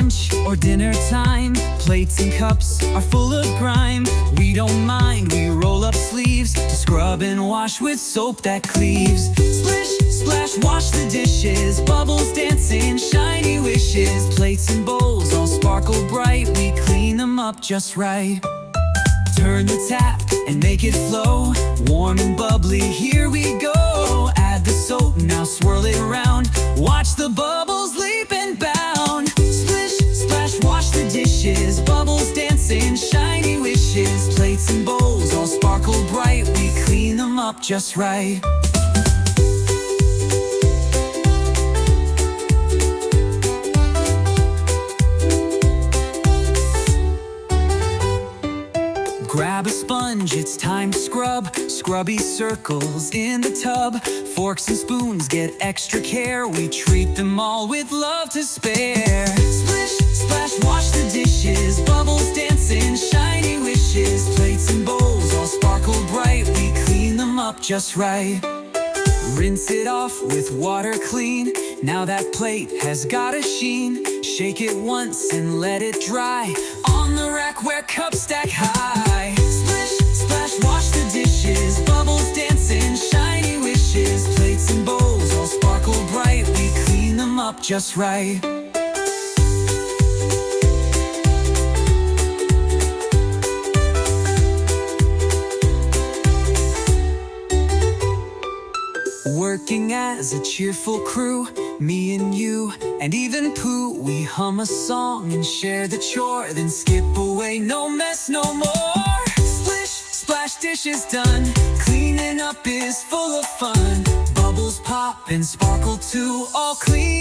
lunch or dinner time, plates and cups are full of grime. We don't mind, we roll up sleeves to scrub and wash with soap that cleaves. Splish, splash, wash the dishes, bubbles dancing, shiny wishes. Plates and bowls all sparkle bright, we clean them up just right. Turn the tap and make it flow, warm and bubbly, here we go. Add the soap, now swirl it around, watch the bubbles leap and bound. Splish, splash, wash the dishes, bubbles dancing, shiny wishes. Plates and bowls all sparkle bright, we clean them up just right. Grab a sponge, it's time to scrub. Scrubby circles in the tub. Forks and spoons get extra care, we treat them all with love to spare. Splish, splash, wash the dishes, bubbles dancing, shiny wishes. Plates and bowls all sparkle bright, we clean them up just right. Rinse it off with water clean, now that plate has got a sheen. Shake it once and let it dry, on the rack where cups stack high. Splish, splash, wash the dishes, bubbles dancing, shiny wishes. Plates and bowls all sparkle bright, we clean them up just right. Working as a cheerful crew, me and you, and even Pooh. We hum a song and share the chore, then skip away, no mess no more. Splish, splash, dishes done, cleaning up is full of fun. Bubbles pop and sparkle too, all clean